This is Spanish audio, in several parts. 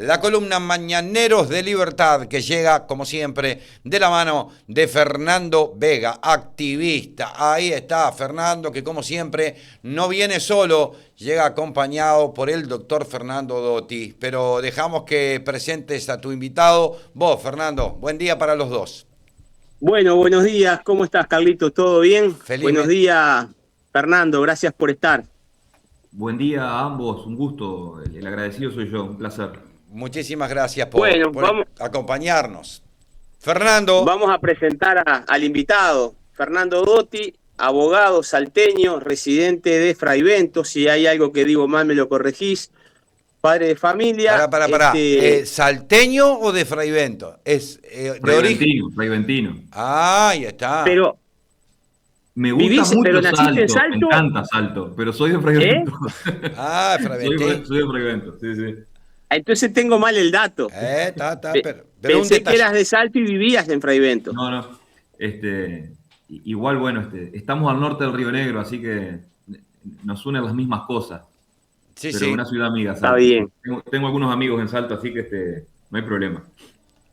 La columna Mañaneros de Libertad que llega, como siempre, de la mano de Fernando Vega, activista. Ahí está Fernando, que como siempre no viene solo, llega acompañado por el doctor Fernando Dotti. Pero dejamos que presentes a tu invitado. Vos, Fernando, buen día para los dos. Bueno, buenos días. ¿Cómo estás, Carlitos? ¿Todo bien? Buenos Felizmente. días, Fernando. Gracias por estar. Buen día a ambos, un gusto. El agradecido soy yo, un placer. Muchísimas gracias Bueno, por acompañarnos. Fernando. vamos a presentar al invitado, Fernando Dotti, abogado salteño, residente de Fraivento. Si hay algo que digo mal, me lo corregís. Padre de familia. Pará. ¿Salteño o de Fraivento? Es de origen. Fraiventino. Ah, ahí está. Pero Me gusta pero mucho naciste en Salto, me Salto, encanta Salto, pero soy de ¿eh? Fraivento. Ah, Fraiventino. Soy de Fraivento, sí, sí. Entonces tengo mal el dato. Está, pero un Pensé que detalle. eras de Salto y vivías en Fraivento. No, no. Igual, bueno, estamos al norte del Río Negro, así que nos unen las mismas cosas. Sí, Pero sí. una ciudad amiga, Está Salto. bien. Tengo algunos amigos en Salto, así que no hay problema.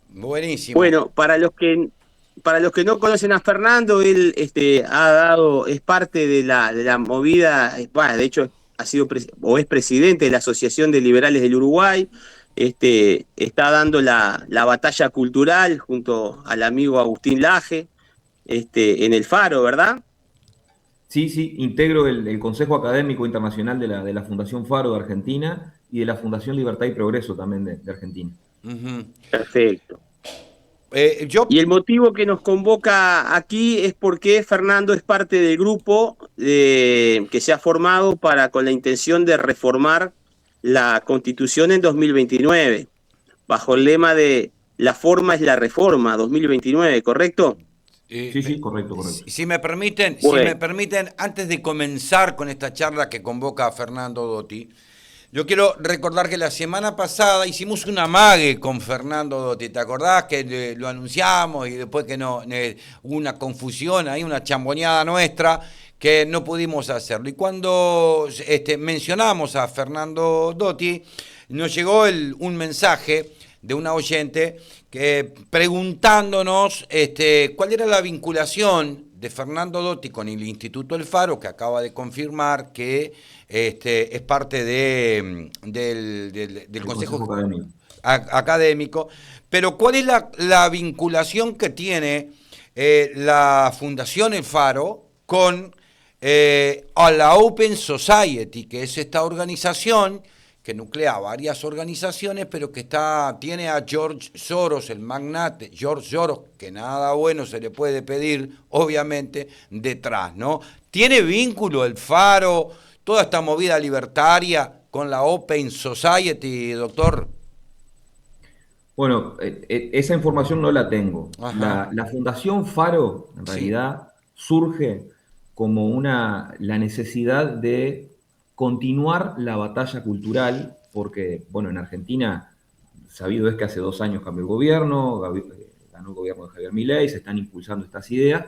Buenísimo. Bueno, para los que no conocen a Fernando, él es parte de la movida, bueno, de hecho ha sido o es presidente de la Asociación de Liberales del Uruguay. Está dando la batalla cultural junto al amigo Agustín Laje, en el Faro, ¿verdad? Sí, sí, integro el Consejo Académico Internacional de la Fundación Faro de Argentina y de la Fundación Libertad y Progreso también de Argentina. Ujú. Perfecto. Yo, Y el motivo que nos convoca aquí es porque Fernando es parte del grupo que se ha formado con la intención de reformar la Constitución en 2029, bajo el lema de "La forma es la reforma 2029", ¿correcto? Sí, sí, correcto, correcto. si me permiten, Bueno, antes de comenzar con esta charla que convoca a Fernando Dotti, yo quiero recordar que la semana pasada hicimos un amague con Fernando Dotti. ¿Te acordás que lo anunciamos y después que no hubo una confusión ahí, una chamboneada nuestra que no pudimos hacerlo? Y cuando mencionamos a Fernando Dotti, nos llegó un mensaje de una oyente que preguntándonos cuál era la vinculación de Fernando Dotti con el Instituto El Faro, que acaba de confirmar que es parte del El Consejo Consejo Académico. Académico, pero ¿cuál es la vinculación que tiene la Fundación El Faro con a la Open Society, que es esta organización que nuclea varias organizaciones, pero que tiene a George Soros, el magnate George Soros, que nada bueno se le puede pedir, obviamente, detrás, ¿no? ¿Tiene vínculo el Faro, toda esta movida libertaria con la Open Society, doctor? Bueno, esa información no la tengo. Ajá, La Fundación Faro, en sí. realidad, surge como la necesidad de continuar la batalla cultural, porque, bueno, en Argentina, sabido es que hace 2 años cambió el gobierno, ganó el gobierno de Javier Milei, se están impulsando estas ideas,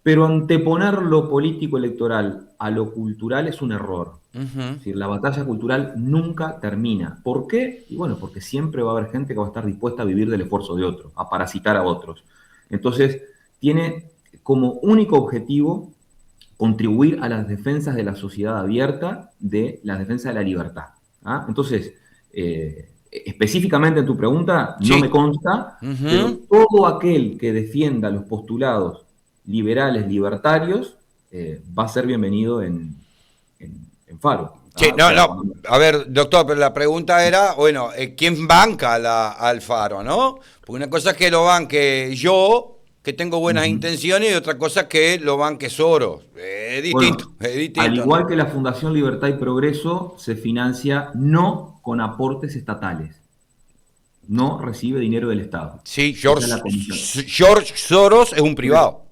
pero anteponer lo político electoral a lo cultural es un error. Ujú. Es decir, la batalla cultural nunca termina. ¿Por qué? Y bueno, porque siempre va a haber gente que va a estar dispuesta a vivir del esfuerzo de otros, a parasitar a otros. Entonces, tiene como único objetivo contribuir a las defensas de la sociedad abierta, de la defensa de la libertad. ¿Ah? Entonces, específicamente en tu pregunta, no me Sí. consta, pero Ujú. todo aquel que defienda los postulados liberales, libertarios, va a ser bienvenido en Faro. Sí, ¿Ah? O no, sea, no. A ver, doctor, pero la pregunta era, bueno, ¿quién banca al Faro, no? Porque una cosa es que lo banque yo, que tengo buenas ujú. intenciones, y otra cosa es que lo banque Soros. Bueno, Es al distinto, ¿no? igual que la Fundación Libertad y Progreso, se financia no con aportes estatales, no recibe dinero del Estado. Sí, Esa es la comisión. George Soros es un Por eso, privado.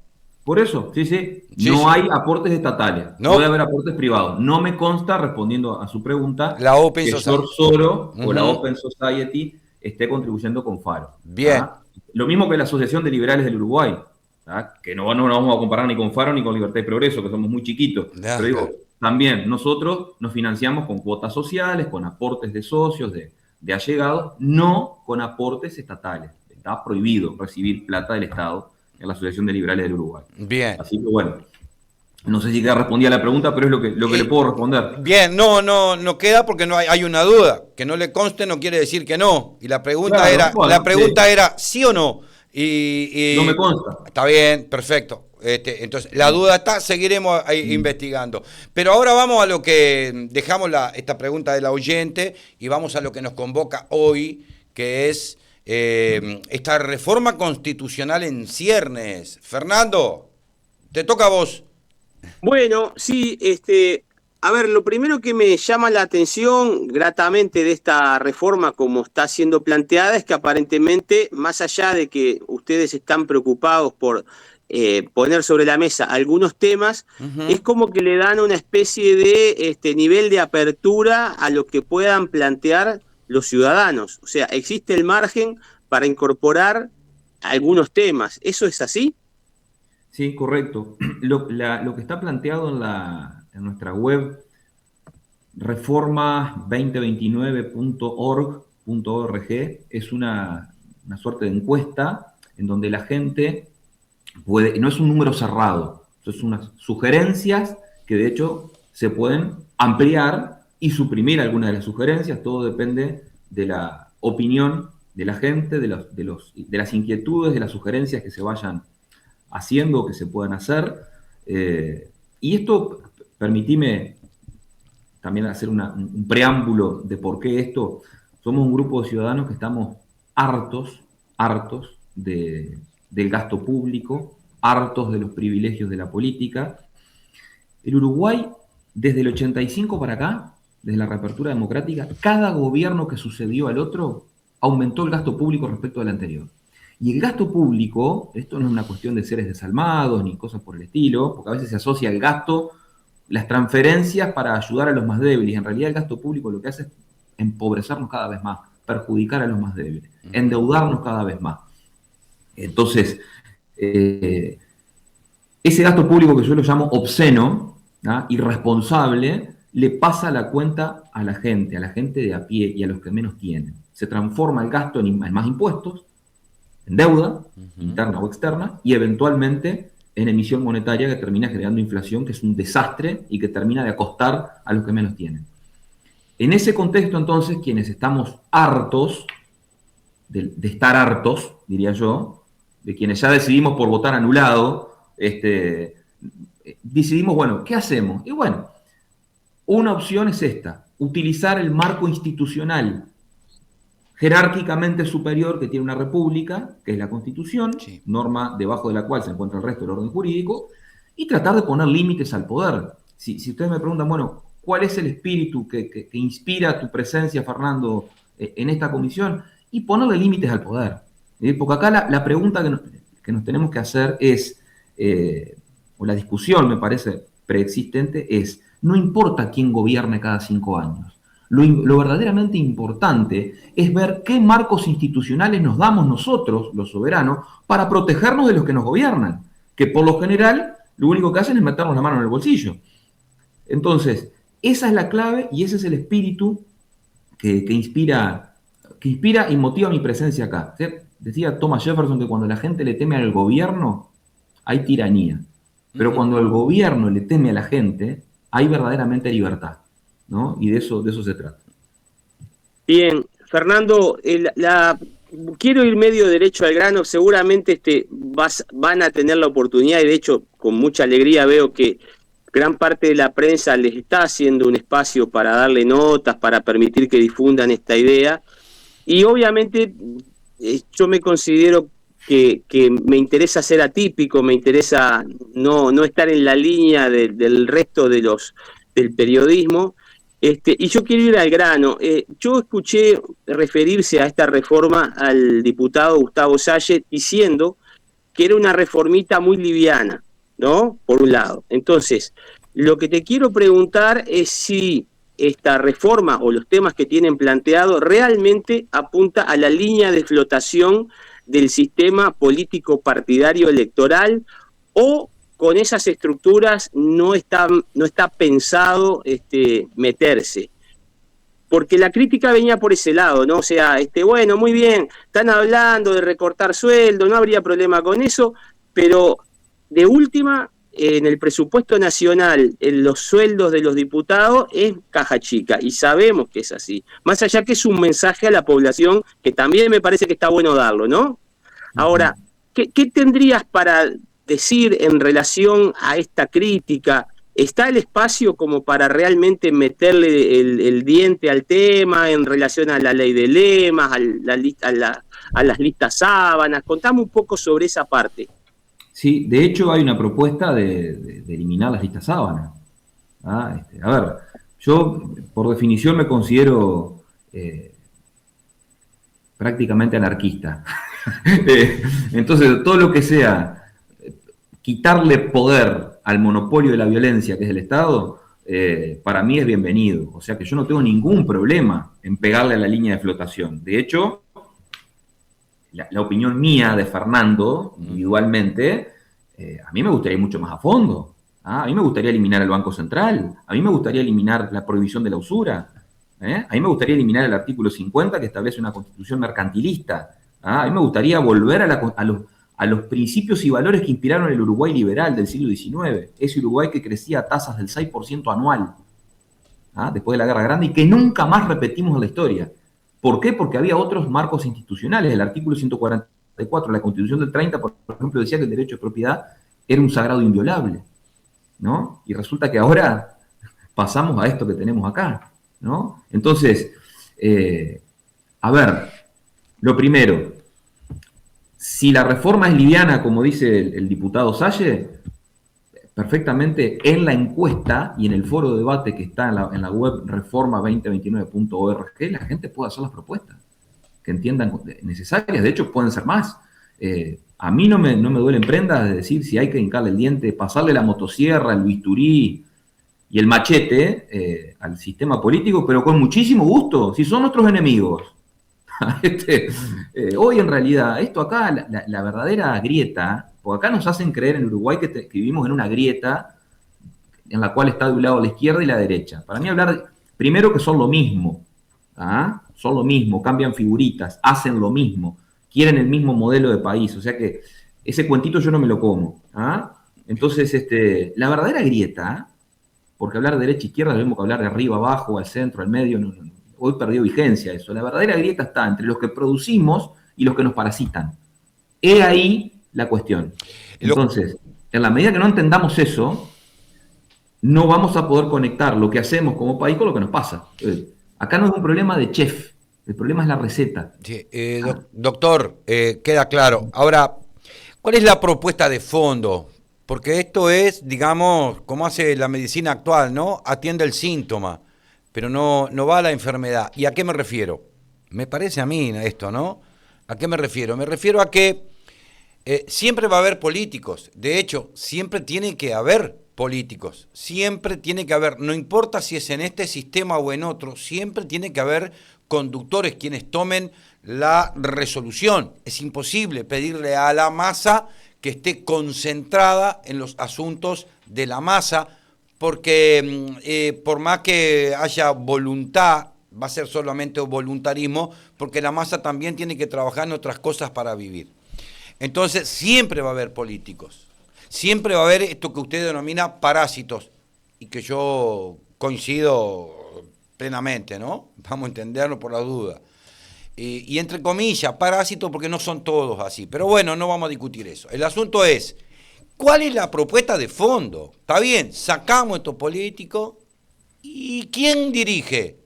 por eso, sí, sí, Sí, no sí. hay aportes estatales, puede No, haber aportes privados. No me consta, respondiendo a su pregunta, la Open que George Society. Soros o la Ujú. Open Society esté contribuyendo con Faro. Bien. ¿Ah? Lo mismo que la Asociación de Liberales del Uruguay, ¿ah? Que no nos vamos a comparar ni con Faro ni con Libertad y Progreso, que somos muy chiquitos. Ya, Pero digo, claro. también nosotros nos financiamos con cuotas sociales, con aportes de socios, de allegados, no con aportes estatales. Está prohibido recibir plata del Estado en la Asociación de Liberales del Uruguay. Bien. Así que bueno, no sé si respondí a la pregunta, pero es lo que le puedo responder. Bien, no queda porque no hay una duda. Que no le conste no quiere decir que no. Y la pregunta era ¿sí o no? No me consta. Está bien, perfecto. Entonces, la duda está, seguiremos investigando. Pero ahora vamos a lo que dejamos esta pregunta de la oyente y vamos a lo que nos convoca hoy, que es esta reforma constitucional en ciernes. Fernando, te toca a vos. Bueno, sí, a ver, lo primero que me llama la atención gratamente de esta reforma como está siendo planteada es que aparentemente, más allá de que ustedes están preocupados por poner sobre la mesa algunos temas, es como que le dan una especie de nivel de apertura a lo que puedan plantear los ciudadanos. O sea, existe el margen para incorporar algunos temas. ¿Eso es así? Sí, correcto. Lo que está planteado en nuestra web, reforma2029.org, es una suerte de encuesta en donde la gente puede, no es un número cerrado, son unas sugerencias que de hecho se pueden ampliar y suprimir algunas de las sugerencias, todo depende de la opinión de la gente, de las inquietudes, de las sugerencias que se vayan haciendo o que se puedan hacer. Y esto, permitime también hacer un preámbulo de por qué esto. Somos un grupo de ciudadanos que estamos hartos del gasto público, hartos de los privilegios de la política. El Uruguay, desde el 85 para acá, desde la reapertura democrática, cada gobierno que sucedió al otro aumentó el gasto público respecto al anterior. Y el gasto público, esto no es una cuestión de seres desalmados ni cosas por el estilo, porque a veces se asocia el gasto, las transferencias para ayudar a los más débiles. En realidad el gasto público lo que hace es empobrecernos cada vez más, perjudicar a los más débiles, endeudarnos cada vez más. Entonces, ese gasto público que yo lo llamo obsceno, ¿no?, irresponsable, le pasa la cuenta a la gente de a pie y a los que menos tienen. Se transforma el gasto en más impuestos, en deuda, interna o externa, y eventualmente en emisión monetaria que termina generando inflación, que es un desastre y que termina de acostar a los que menos tienen. En ese contexto, entonces, quienes estamos hartos, de estar hartos, diría yo, de quienes ya decidimos por votar anulado, decidimos, bueno, ¿qué hacemos? Y bueno, una opción es esta: utilizar el marco institucional jerárquicamente superior que tiene una república, que es la Constitución, sí, norma debajo de la cual se encuentra el resto del orden jurídico, y tratar de poner límites al poder. Si ustedes me preguntan, bueno, ¿cuál es el espíritu que inspira tu presencia, Fernando, en esta comisión? Y ponerle límites al poder. Porque acá la pregunta que nos tenemos que hacer es, o la discusión me parece preexistente, es: no importa quién gobierne cada 5 años. Lo verdaderamente importante es ver qué marcos institucionales nos damos nosotros, los soberanos, para protegernos de los que nos gobiernan, que por lo general lo único que hacen es meternos la mano en el bolsillo. Entonces, esa es la clave y ese es el espíritu que inspira y motiva mi presencia acá. ¿Sí? Decía Thomas Jefferson que cuando la gente le teme al gobierno, hay tiranía. Pero cuando el gobierno le teme a la gente, hay verdaderamente libertad, ¿no? Y de eso se trata. Bien, Fernando, quiero ir medio derecho al grano. Seguramente van a tener la oportunidad, y de hecho con mucha alegría veo que gran parte de la prensa les está haciendo un espacio para darle notas, para permitir que difundan esta idea. Y obviamente yo me considero que me interesa ser atípico, me interesa no estar en la línea del resto del periodismo. Y yo quiero ir al grano. Yo escuché referirse a esta reforma al diputado Gustavo Salles diciendo que era una reformita muy liviana, ¿no? Por un lado. Entonces, lo que te quiero preguntar es si esta reforma o los temas que tienen planteado realmente apunta a la línea de flotación del sistema político partidario electoral, o con esas estructuras no está pensado meterse. porque la crítica venía por ese lado, ¿no? O sea, bueno, muy bien, están hablando de recortar sueldo, no habría problema con eso, pero de última, en el presupuesto nacional, en los sueldos de los diputados es caja chica, y sabemos que es así. Más allá que es un mensaje a la población, que también me parece que está bueno darlo, ¿no? Ahora, ¿qué tendrías para decir en relación a esta crítica? ¿Está el espacio como para realmente meterle el diente al tema en relación a la ley de lemas, a las listas sábanas? Contame un poco sobre esa parte. Sí, de hecho hay una propuesta de eliminar las listas sábanas. A ver, yo por definición me considero prácticamente anarquista. Entonces, todo lo que sea quitarle poder al monopolio de la violencia que es el Estado, para mí es bienvenido. O sea que yo no tengo ningún problema en pegarle a la línea de flotación. De hecho, la opinión mía de Fernando, individualmente, a mí me gustaría ir mucho más a fondo. A mí me gustaría eliminar el Banco Central, a mí me gustaría eliminar la prohibición de la usura, a mí me gustaría eliminar el artículo 50 que establece una constitución mercantilista, a mí me gustaría volver a los principios y valores que inspiraron el Uruguay liberal del siglo XIX, ese Uruguay que crecía a tasas del 6% anual, después de la Guerra Grande, y que nunca más repetimos en la historia. ¿Por qué? Porque había otros marcos institucionales. El artículo 144 de la Constitución del 30, por ejemplo, decía que el derecho de propiedad era un sagrado inviolable, ¿no? Y resulta que ahora pasamos a esto que tenemos acá, ¿no? Entonces, a ver, lo primero, si la reforma es liviana, como dice el diputado Salle, perfectamente en la encuesta y en el foro de debate que está en la web reforma2029.org, la gente puede hacer las propuestas que entiendan necesarias. De hecho, pueden ser más. A mí no me duelen prendas de decir si hay que hincarle el diente, pasarle la motosierra, el bisturí y el machete al sistema político, pero con muchísimo gusto, si son nuestros enemigos. Hoy en realidad, esto acá, la verdadera grieta, porque acá nos hacen creer en Uruguay que vivimos en una grieta en la cual está de un lado la izquierda y la derecha. Para mí hablar, primero que son lo mismo, son lo mismo, cambian figuritas, hacen lo mismo, quieren el mismo modelo de país, o sea que ese cuentito yo no me lo como. Entonces, la verdadera grieta, porque hablar de derecha e izquierda, lo mismo que hablar de arriba, abajo, al centro, al medio, hoy perdió vigencia eso. La verdadera grieta está entre los que producimos y los que nos parasitan. He ahí la cuestión. Entonces, en la medida que no entendamos eso, no vamos a poder conectar lo que hacemos como país con lo que nos pasa. Acá no es un problema de chef, el problema es la receta. Sí, doctor, queda claro. Ahora, ¿cuál es la propuesta de fondo? Porque esto es, digamos, como hace la medicina actual, ¿no? Atiende el síntoma, pero no va a la enfermedad. ¿Y a qué me refiero? Me parece a mí esto, ¿no? ¿A qué me refiero? Me refiero a que siempre va a haber políticos. De hecho, siempre tiene que haber políticos. Siempre tiene que haber, no importa si es en este sistema o en otro, siempre tiene que haber conductores quienes tomen la resolución. Es imposible pedirle a la masa que esté concentrada en los asuntos de la masa, porque por más que haya voluntad, va a ser solamente voluntarismo, porque la masa también tiene que trabajar en otras cosas para vivir. Entonces siempre va a haber políticos, siempre va a haber esto que usted denomina parásitos, y que yo coincido plenamente, ¿no? Vamos a entenderlo por la duda. Y entre comillas, parásitos, porque no son todos así. Pero bueno, no vamos a discutir eso. El asunto es, ¿cuál es la propuesta de fondo? Está bien, sacamos estos políticos, ¿y quién dirige?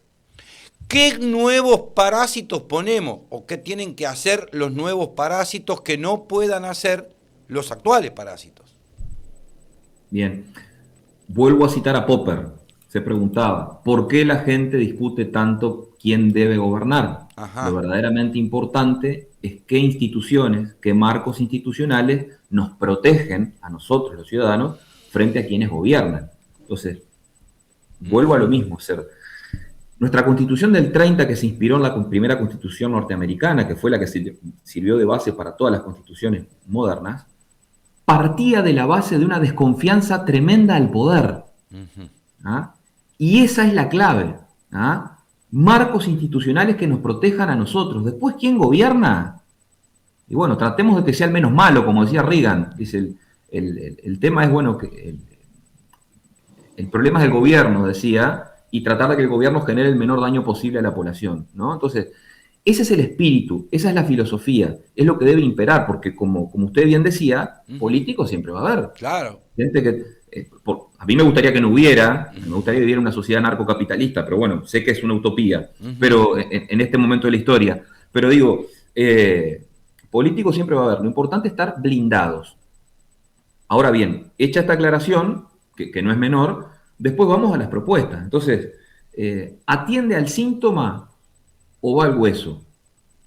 ¿Qué nuevos parásitos ponemos? ¿O qué tienen que hacer los nuevos parásitos que no puedan hacer los actuales parásitos? Bien, vuelvo a citar a Popper. Se preguntaba, ¿por qué la gente discute tanto quién debe gobernar? Ajá. Lo verdaderamente importante es qué instituciones, qué marcos institucionales nos protegen a nosotros, los ciudadanos, frente a quienes gobiernan. Entonces, vuelvo a lo mismo, nuestra Constitución del 30, que se inspiró en la primera Constitución norteamericana, que fue la que sirvió de base para todas las constituciones modernas, partía de la base de una desconfianza tremenda al poder. Y esa es la clave. marcos institucionales que nos protejan a nosotros. Después, ¿quién gobierna? Y bueno, tratemos de que sea el menos malo, como decía Reagan. Dice, el tema es, bueno, que el problema es el gobierno, decía, y tratar de que el gobierno genere el menor daño posible a la población, ¿no? Entonces, ese es el espíritu, esa es la filosofía, es lo que debe imperar, porque como usted bien decía, políticos siempre va a haber. Claro. Gente que, a mí me gustaría que no hubiera, me gustaría vivir en una sociedad narcocapitalista, pero bueno, sé que es una utopía, pero en este momento de la historia. Pero digo, políticos siempre va a haber, lo importante es estar blindados. Ahora bien, hecha esta aclaración, que no es menor, después vamos a las propuestas. Entonces, ¿atiende al síntoma o va al hueso?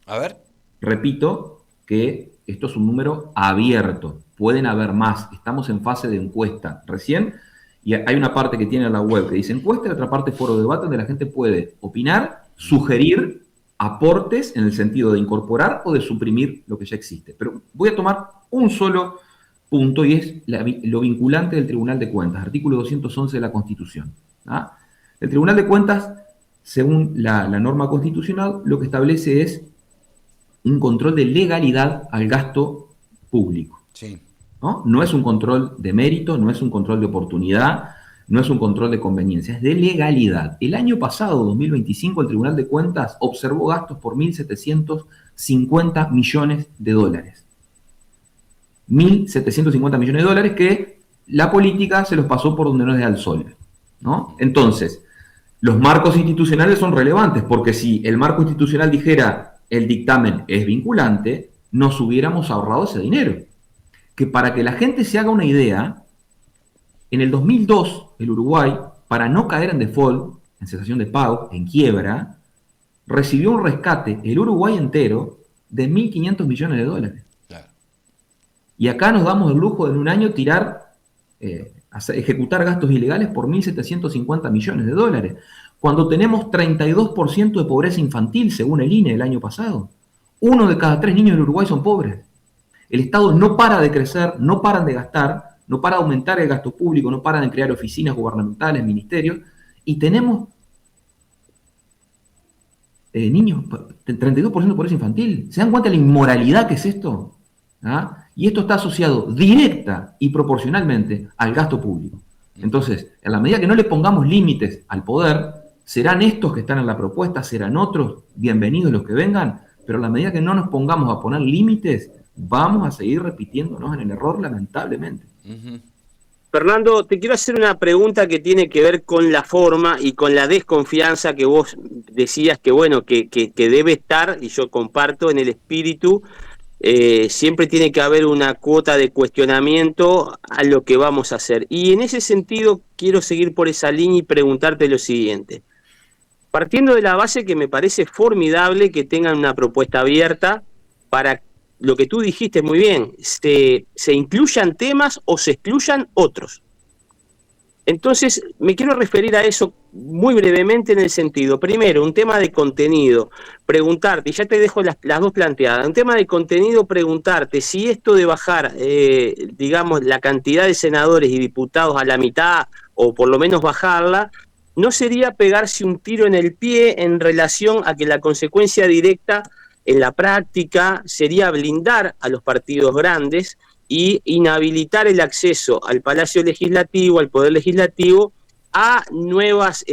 A ver. Repito que esto es un número abierto, pueden haber más, estamos en fase de encuesta recién, y hay una parte que tiene en la web que dice encuesta y otra parte foro de debate donde la gente puede opinar, sugerir aportes en el sentido de incorporar o de suprimir lo que ya existe. Pero voy a tomar un solo punto y es lo vinculante del Tribunal de Cuentas, artículo 211 de la Constitución. ¿Ah? El Tribunal de Cuentas, según la norma constitucional, lo que establece es un control de legalidad al gasto público. Sí. No es un control de mérito, no es un control de oportunidad, no es un control de conveniencia, es de legalidad. El año pasado, 2025, el Tribunal de Cuentas observó gastos por 1.750 millones de dólares. 1.750 millones de dólares que la política se los pasó por donde no es al sol, ¿no? Entonces, los marcos institucionales son relevantes, porque si el marco institucional dijera el dictamen es vinculante, nos hubiéramos ahorrado ese dinero. Que para que la gente se haga una idea, en el 2002, el Uruguay, para no caer en default, en cesación de pago, en quiebra, recibió un rescate, el Uruguay entero, de 1.500 millones de dólares. Claro. Y acá nos damos el lujo de en un año ejecutar gastos ilegales por 1.750 millones de dólares, cuando tenemos 32% de pobreza infantil, según el INE el año pasado. 1 de cada 3 niños en Uruguay son pobres. El Estado no para de crecer, no paran de gastar, no para de aumentar el gasto público, no paran de crear oficinas gubernamentales, ministerios, y tenemos niños, 32% de pobreza infantil. ¿Se dan cuenta de la inmoralidad que es esto? ¿Ah? Y esto está asociado directa y proporcionalmente al gasto público. Entonces, en la medida que no le pongamos límites al poder, serán estos que están en la propuesta, serán otros, bienvenidos los que vengan, pero en la medida que no nos pongamos a poner límites, vamos a seguir repitiéndonos en el error, lamentablemente. Fernando, te quiero hacer una pregunta que tiene que ver con la forma y con la desconfianza que vos decías que, bueno, que debe estar, y yo comparto, en el espíritu. Siempre tiene que haber una cuota de cuestionamiento a lo que vamos a hacer. Y en ese sentido quiero seguir por esa línea y preguntarte lo siguiente. Partiendo de la base que me parece formidable que tengan una propuesta abierta para lo que tú dijiste muy bien, se incluyan temas o se excluyan otros. Entonces, me quiero referir a eso muy brevemente en el sentido, primero, un tema de contenido, preguntarte, y ya te dejo las dos planteadas, un tema de contenido, preguntarte si esto de bajar, digamos, la cantidad de senadores y diputados a la mitad, o por lo menos bajarla, no sería pegarse un tiro en el pie en relación a que la consecuencia directa en la práctica sería blindar a los partidos grandes y inhabilitar el acceso al Palacio Legislativo, al Poder Legislativo, a nuevas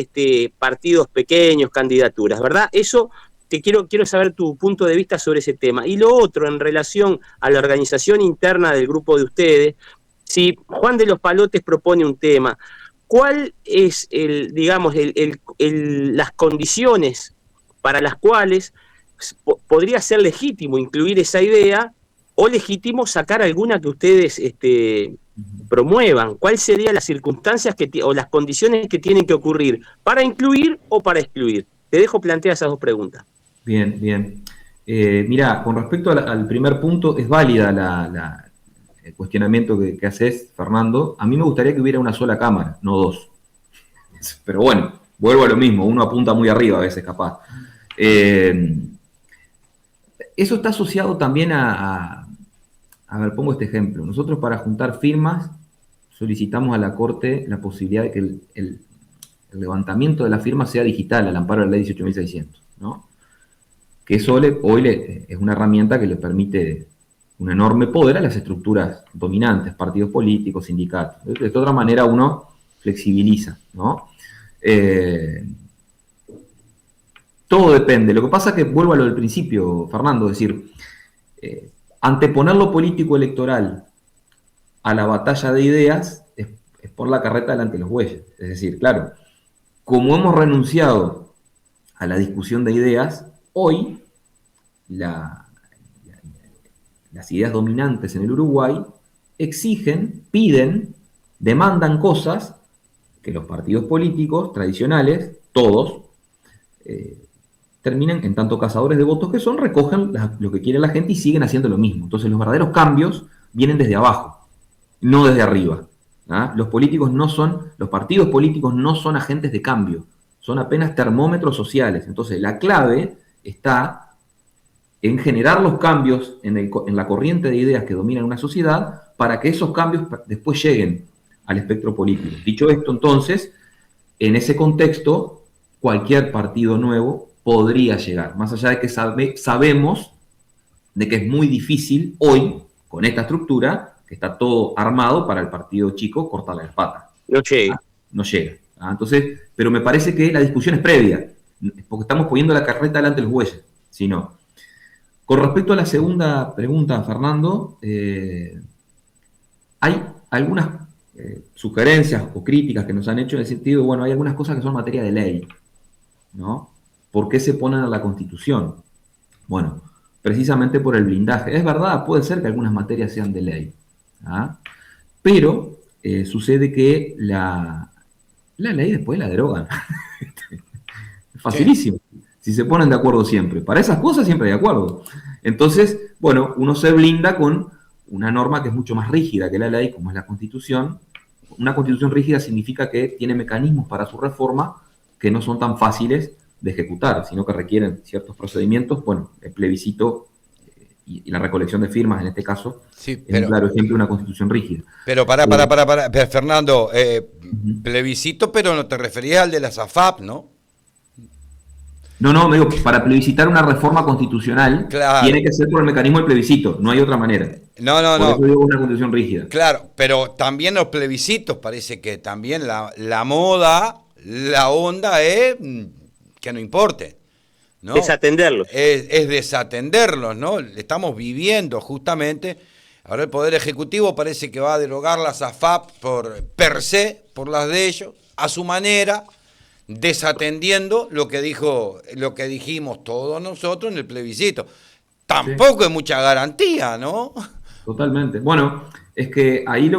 partidos pequeños, candidaturas, ¿verdad? Eso quiero saber tu punto de vista sobre ese tema. Y lo otro, en relación a la organización interna del grupo de ustedes, si Juan de los Palotes propone un tema, ¿cuál es las condiciones para las cuales podría ser legítimo incluir esa idea o legítimo sacar alguna que ustedes promuevan? ¿Cuáles serían las circunstancias o las condiciones que tienen que ocurrir para incluir o para excluir? Te dejo plantear esas dos preguntas. Bien, bien. Mirá, con respecto al primer punto, es válida el cuestionamiento que haces, Fernando. A mí me gustaría que hubiera una sola cámara, no dos. Pero bueno, vuelvo a lo mismo, uno apunta muy arriba a veces, capaz. Eso está asociado también a ver, pongo este ejemplo. Nosotros para juntar firmas solicitamos a la Corte la posibilidad de que el levantamiento de la firma sea digital al amparo de la ley 18.600, ¿no? Que eso hoy es una herramienta que le permite un enorme poder a las estructuras dominantes, partidos políticos, sindicatos. De otra manera uno flexibiliza, ¿no? Todo depende. Lo que pasa es que vuelvo a lo del principio, Fernando, es decir, anteponer lo político electoral a la batalla de ideas es por la carreta delante de los bueyes. Es decir, claro, como hemos renunciado a la discusión de ideas, hoy las ideas dominantes en el Uruguay exigen, piden, demandan cosas que los partidos políticos tradicionales, todos, terminan en tanto cazadores de votos que son, recogen lo que quiere la gente y siguen haciendo lo mismo. Entonces los verdaderos cambios vienen desde abajo, no desde arriba. ¿Ah? Los partidos políticos no son agentes de cambio, son apenas termómetros sociales. Entonces la clave está en generar los cambios en la corriente de ideas que dominan una sociedad para que esos cambios después lleguen al espectro político. Dicho esto, entonces, en ese contexto, cualquier partido nuevo podría llegar, más allá de que sabemos de que es muy difícil hoy, con esta estructura, que está todo armado para el partido chico cortarle las patas. No llega. No llega. Entonces, pero me parece que la discusión es previa, porque estamos poniendo la carreta delante de los bueyes, si no. Con respecto a la segunda pregunta, Fernando, hay algunas sugerencias o críticas que nos han hecho en el sentido, bueno, hay algunas cosas que son materia de ley, ¿no? ¿Por qué se ponen a la Constitución? Bueno, precisamente por el blindaje. Es verdad, puede ser que algunas materias sean de ley, pero sucede que la ley después la derogan. Es facilísimo. Sí. Si se ponen de acuerdo siempre. Para esas cosas siempre hay acuerdo. Entonces, bueno, uno se blinda con una norma que es mucho más rígida que la ley, como es la Constitución. Una Constitución rígida significa que tiene mecanismos para su reforma que no son tan fáciles de ejecutar, sino que requieren ciertos procedimientos. Bueno, el plebiscito y la recolección de firmas, en este caso, sí, es un claro ejemplo de una Constitución rígida. Pero Fernando, plebiscito, pero no te referías al de las AFAP, ¿no? No, me digo, para plebiscitar una reforma constitucional, claro, tiene que ser por el mecanismo del plebiscito, no hay otra manera. No. Por eso digo una constitución rígida. Claro, pero también los plebiscitos, parece que también la moda, la onda es que no importe, ¿no? Desatenderlos. Es desatenderlos, ¿no? Estamos viviendo justamente, ahora el Poder Ejecutivo parece que va a derogar las AFAP per se, por las de ellos, a su manera, desatendiendo lo que dijimos todos nosotros en el plebiscito. Tampoco es mucha garantía, ¿no? Totalmente. Bueno, es que ahí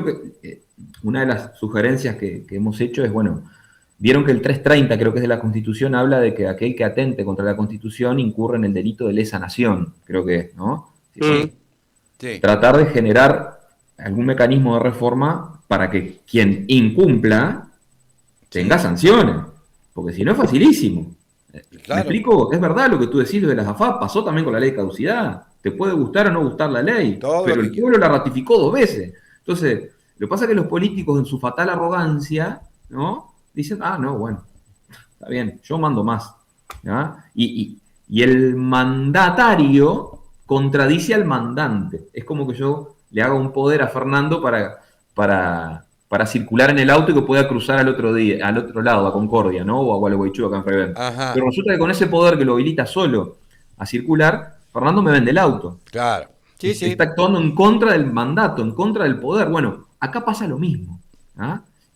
una de las sugerencias que hemos hecho es, bueno, vieron que el 330, creo que es de la Constitución, habla de que aquel que atente contra la Constitución incurre en el delito de lesa nación, creo que es, ¿no? Sí. Tratar de generar algún mecanismo de reforma para que quien incumpla tenga sanciones. Porque si no es facilísimo. Claro. ¿Me explico? Es verdad lo que tú decís de las AFAP, pasó también con la ley de caducidad. Te puede gustar o no gustar la ley, pero el pueblo la ratificó 2 veces. Entonces, lo que pasa es que los políticos en su fatal arrogancia, ¿no? Dicen, no, bueno, está bien, yo mando más. Y el mandatario contradice al mandante. Es como que yo le haga un poder a Fernando para circular en el auto y que pueda cruzar al otro lado, a Concordia, ¿no? O a Gualeguaychú, acá en Freven. Pero resulta que con ese poder que lo habilita solo a circular, Fernando me vende el auto. Claro. Sí. Está actuando en contra del mandato, en contra del poder. Bueno, acá pasa lo mismo.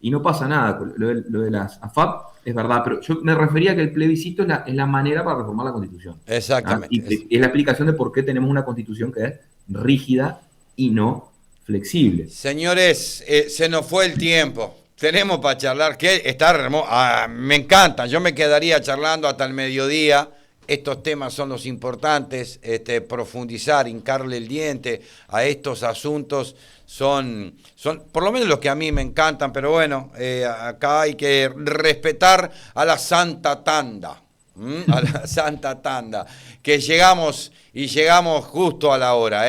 Y no pasa nada. Lo de las AFAP es verdad, pero yo me refería a que el plebiscito es la manera para reformar la Constitución. Exactamente. Y es la explicación de por qué tenemos una Constitución que es rígida y no flexible. Señores, se nos fue el tiempo. Tenemos para charlar, que está hermoso. Me encanta, yo me quedaría charlando hasta el mediodía. Estos temas son los importantes, profundizar, hincarle el diente a estos asuntos son por lo menos los que a mí me encantan, pero bueno, acá hay que respetar a la Santa Tanda. A la Santa Tanda, que llegamos justo a la hora,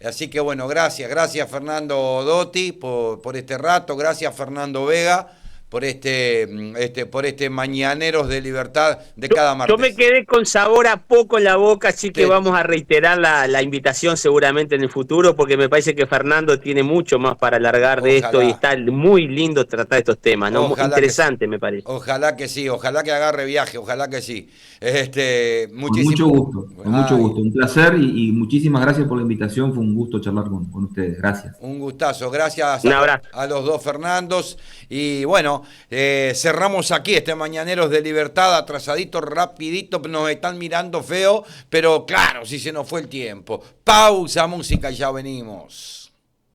Así que bueno, gracias Fernando Dotti por este rato, gracias Fernando Vega por este Mañaneros de Libertad de cada martes. Yo me quedé con sabor a poco en la boca, así que Sí. vamos a reiterar la invitación seguramente en el futuro, porque me parece que Fernando tiene mucho más para alargar de esto y está muy lindo tratar estos temas, ¿no? Ojalá Interesante, me parece. Ojalá que sí, ojalá que agarre viaje, ojalá que sí. Con mucho gusto, con mucho Ay, gusto. Un placer y muchísimas gracias por la invitación. Fue un gusto charlar con ustedes. Gracias. un gustazo, gracias Un abrazo. a los dos Fernandos. Y bueno, cerramos aquí este Mañaneros de Libertad, atrasadito, rapidito, nos están mirando feo, pero claro, si se nos fue el tiempo. Pausa, música y ya venimos.